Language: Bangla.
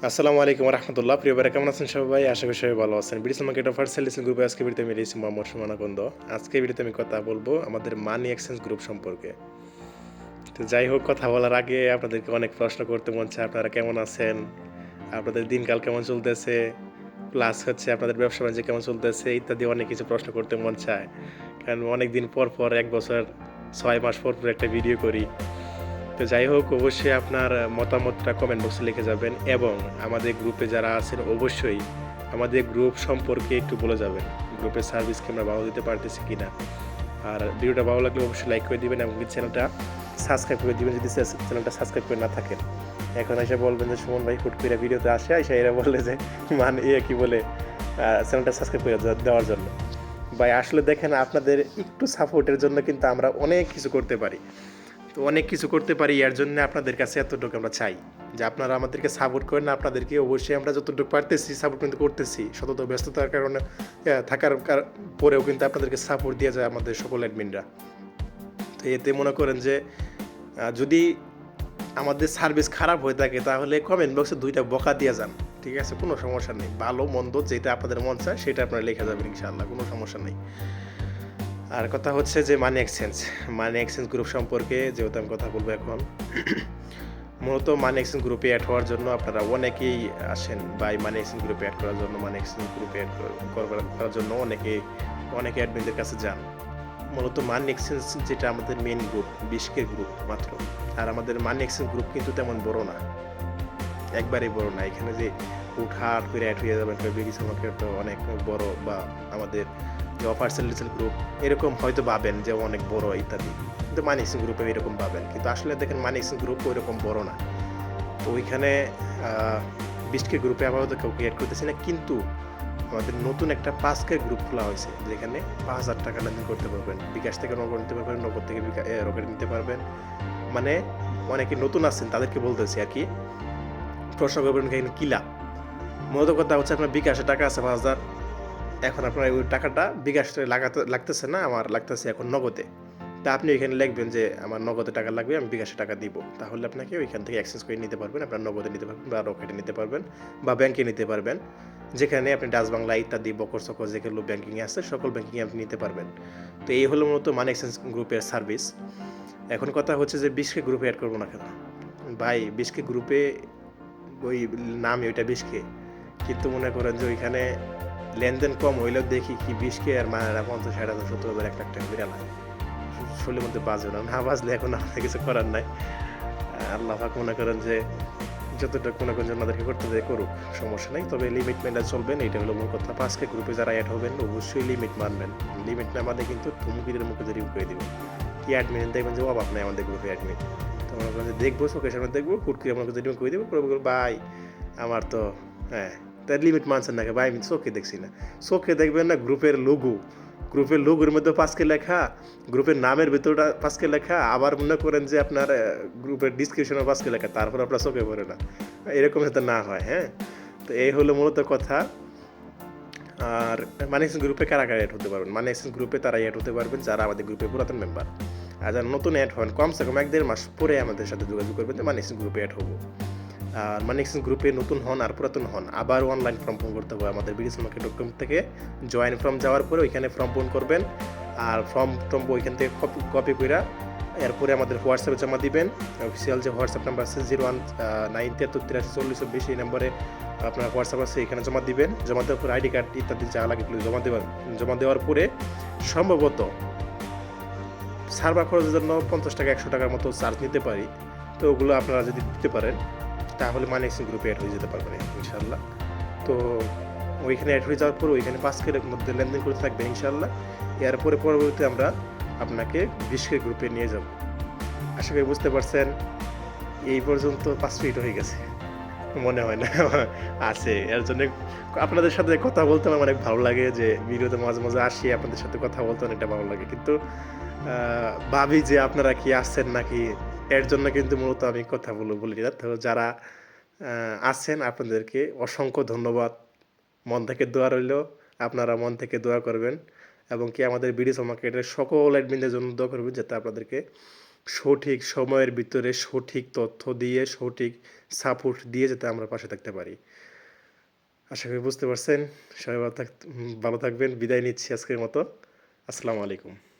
আসসালামু আলাইকুম রহমতুল্লাহ। প্রিয় ভাইরা কেমন আছেন সবাই? আশা করি সবাই ভালো আছেন। বিডিসি মার্কেট অফার সেলিং গ্রুপে আজকে ভিডিওতে আমি রয়েছি মোহাম্মদ সুমন আকন্দ। আজকে ভিডিওতে আমি কথা বলবো আমাদের মানি এক্সচেঞ্জ গ্রুপ সম্পর্কে। তো যাই হোক, কথা বলার আগে আপনাদেরকে অনেক প্রশ্ন করতে মন চায়। আপনারা কেমন আছেন? আপনাদের দিনকাল কেমন চলতেছে? প্লাস হচ্ছে আপনাদের ব্যবসা বাণিজ্য কেমন চলতেছে ইত্যাদি অনেক কিছু প্রশ্ন করতে মন চায়। কারণ অনেক দিন পর পর ১ বছর ৬ মাস পর পর একটা ভিডিও করি। তো যাই হোক, অবশ্যই আপনার মতামতটা কমেন্ট বক্সে লিখে যাবেন এবং আমাদের গ্রুপে যারা আছেন অবশ্যই আমাদের গ্রুপ সম্পর্কে একটু বলে যাবেন। গ্রুপের সার্ভিসকে আমরা ভালো দিতে পারতেছি কিনা। আর ভিডিওটা ভালো লাগলে অবশ্যই লাইক করে দিবেন এবং চ্যানেলটা সাবস্ক্রাইব করে দিবেন যদি চ্যানেলটা সাবস্ক্রাইব করে না থাকেন। এখন এসে বলবেন যে সুমন ভাই হুট করে ভিডিওতে আসে এরা বললে যে মানে কি বলে চ্যানেলটা সাবস্ক্রাইব করে দেওয়ার জন্য। ভাই আসলে দেখেন, আপনাদের একটু সাপোর্টের জন্য কিন্তু আমরা অনেক কিছু করতে পারি। তো অনেক কিছু করতে পারি, এর জন্য আপনাদের কাছে এতটুকু আমরা চাই যে আপনারা আমাদেরকে সাপোর্ট করেন। আপনাদেরকে অবশ্যই আমরা যতটুকু পারতেছি সাপোর্ট কিন্তু করতেছি, শতত ব্যস্ততার কারণে থাকার পরেও কিন্তু আপনাদেরকে সাপোর্ট দেওয়া যায় আমাদের সকল অ্যাডমিনরা। তো এতে মনে করেন যে যদি আমাদের সার্ভিস খারাপ হয়ে থাকে তাহলে কমেন্ট বক্সে ২টা বকা দিয়ে যান, ঠিক আছে? কোনো সমস্যা নেই। ভালো মন্দ যেটা আপনাদের মন চায় সেটা আপনারা লেখা যাবেন, ইনশাআল্লাহ কোনো সমস্যা নেই। আর কথা হচ্ছে যে মানি এক্সচেঞ্জ গ্রুপ সম্পর্কে যেহেতু আমি কথা বলবো এখন। মূলত মানি এক্সচেঞ্জ গ্রুপে অ্যাড হওয়ার জন্য আপনারা অনেকেই আসেন, বা এই মানি এক্সচেঞ্জ গ্রুপে অ্যাড করার জন্য মানি এক্সচেঞ্জ গ্রুপে অ্যাড করার জন্য অনেকে অ্যাডমিনদের কাছে যান। মূলত মানি এক্সচেঞ্জ যেটা আমাদের মেইন গ্রুপ ২০ গ্রুপ মাত্র। আর আমাদের মানি এক্সচেঞ্জ গ্রুপ কিন্তু তেমন বড় না, একবারেই বড় না। এখানে যে হুটহাট করে অ্যাড হয়ে যাবেন বিডিসি মার্কেট তো অনেক বড়, বা আমাদের যে অফার সেল গ্রুপ এরকম হয়তো ভাবেন যে অনেক বড় ইত্যাদি, কিন্তু মানি এক্সচেঞ্জ গ্রুপে এরকম ভাবেন, কিন্তু আসলে দেখেন মানি এক্সচেঞ্জ গ্রুপ ওইরকম বড় না। তো ওইখানে ২০ গ্রুপে আপাতত কাউকে অ্যাড করতেছি না, কিন্তু আমাদের নতুন একটা ৫ গ্রুপ খোলা হয়েছে যেখানে ৫,০০০ টাকা লেনদেন করতে পারবেন। বিকাশ থেকে নগদ নিতে পারবেন, নগদ থেকে রকেট নিতে পারবেন। মানে অনেকে নতুন আসছেন তাদেরকে বলতেছি আর কি। প্রশ্ন করবেন এখানে কি লাভ? মূলত কথা হচ্ছে আপনার বিকাশে টাকা আছে ৫,০০০, এখন আপনার ওই টাকাটা বিকাশে লাগতেছে না, আমার লাগতেছে এখন নগদে। তা আপনি ওইখানে লিখবেন যে আমার নগদে টাকা লাগবে, আমি বিকাশে টাকা দিব। তাহলে আপনাকে ওইখান থেকে এক্সচেঞ্জ করে নিতে পারবেন, আপনার নগদে নিতে পারবেন বা রকেটে নিতে পারবেন বা ব্যাংকে নিতে পারবেন। যেখানে আপনি ডাচ বাংলা ইত্যাদি বকর সকর যেগুলো ব্যাংকিংয়ে আছে সকল ব্যাংকিংয়ে আপনি নিতে পারবেন। তো এই হলো মূলত মানি এক্সচেঞ্জ গ্রুপের সার্ভিস। এখন কথা হচ্ছে যে ২০ গ্রুপে অ্যাড করবো না কেন? ভাই ২০ গ্রুপে ওই নামই ওইটা ২০, কিন্তু মনে করেন যে ওইখানে লেনদেন কম হইলেও দেখি কি ২০ আর মায়েরা ৫০,০০০, ৬০,০০০, ১,০০,০০০ টাকা বিড়াল হয়। শরীরের মধ্যে বাজবে না বাজলে এখন আমাদের কিছু করার নাই। আল্লাহ পাক মনে করেন যে যতটুকু মনে করেন যে ওনাদেরকে করতে দেয় করুক, সমস্যা নাই। তবে লিমিট মেনে চলবেন, এইটা হলো মূল কথা। ৫ গ্রুপে যারা অ্যাড হবেন অবশ্যই লিমিট মানবেন। লিমিট না মানলে কিন্তু ধুমকিদের মুখে রিমুভ করে দিবেন। কি অ্যাডমিন দেখবেন যে অভাব নাই আমাদের গ্রুপে অ্যাডমিন। তো মনে করেন যে দেখবো, চোখের সামনে দেখবো, হুট করে মনে করেন রিমুভ করে দেবো, করে বলবো ভাই আমার তো হ্যাঁ, তার লিমিট মানছেন না ভাই, আমি চোখে দেখছি না। চোখে দেখবেন না, গ্রুপের লোগোর মধ্যে ৫ লেখা, গ্রুপের নামের ভেতরটা ৫ লেখা, আবার মনে করেন যে আপনার গ্রুপের ডিসক্রিপশনে ৫ লেখা, তারপর আপনার চোখে পড়ে না। এরকম যাতে না হয়, হ্যাঁ? তো এই হলো মূলত কথা। আর মানি এক্সচেঞ্জ গ্রুপে কারা অ্যাড হতে পারবেন? মানি এক্সচেঞ্জ গ্রুপে তারা অ্যাড হতে পারবেন যারা আমাদের গ্রুপে পুরাতন মেম্বার। আর যারা নতুন অ্যাড হন কমসে কম ১-১.৫ মাস পরে আমাদের সাথে যোগাযোগ করবেন যে মানি এক্সচেঞ্জ গ্রুপে অ্যাড হবো। আর মানি এক্সচেঞ্জ গ্রুপে নতুন হন আর পুরাতন হন, আবার অনলাইন ফর্ম পূরণ করতে হবে আমাদের bdsmarket.com থেকে। জয়েন ফর্ম যাওয়ার পরে ওইখানে ফর্ম পূরণ করবেন, আর ফর্ম ওইখান থেকে কপি কইরা এরপরে আমাদের হোয়াটসঅ্যাপে জমা দিবেন। অফিসিয়াল যে হোয়াটসঅ্যাপ নাম্বার আছে 0193738340, এই নম্বরে আপনার হোয়াটসঅ্যাপ আছে, এখানে জমা দিবেন। জমা দেওয়ার পরে আইডি কার্ড ইত্যাদি যা লাগে এগুলো জমা দেওয়ার পরে সম্ভবত সার্ভার খরচের জন্য ৫০ টাকা ১০০ টাকার মতো চার্জ নিতে পারি। তো ওগুলো আপনারা যদি দিতে পারেন তাহলে মানি এক্সচেঞ্জ গ্রুপে অ্যাড হয়ে যেতে পারবেন ইনশাআল্লাহ। তো ওইখানে অ্যাড হয়ে যাওয়ার পরে ওইখানে ৫ মধ্যে লেনদেন করতে থাকবেন ইনশাআল্লাহ। এরপরে পরবর্তীতে আমরা আপনাকে ২০ গ্রুপে নিয়ে যাব। আশা করি বুঝতে পারছেন। এই পর্যন্ত ৫ মিনিট হয়ে গেছে মনে হয় না আছে। এর জন্য আপনাদের সাথে কথা বলতে আমার অনেক ভালো লাগে, যে ভিডিওতে মাঝে মাঝে আসি আপনাদের সাথে কথা বলতে অনেকটা ভালো লাগে, কিন্তু ভাবি যে আপনারা কি আসছেন নাকি, এর জন্য কিন্তু মূলত আমি কথাগুলো বলি না। তো যারা আছেন আপনাদেরকে অসংখ্য ধন্যবাদ। মন থেকে দোয়া রইলো। আপনারা মন থেকে দোয়া করবেন এবং কি আমাদের বিডিসি মার্কেটের সকল অ্যাডমিনদের জন্য দোয়া করবেন যাতে আপনাদেরকে সঠিক সময়ের ভিতরে সঠিক তথ্য দিয়ে, সঠিক সাপোর্ট দিয়ে যাতে আমরা পাশে থাকতে পারি। আশা করি বুঝতে পারছেন। সবাই ভালো থাকবেন। বিদায় নিচ্ছি আজকের মতো। আসসালামু আলাইকুম।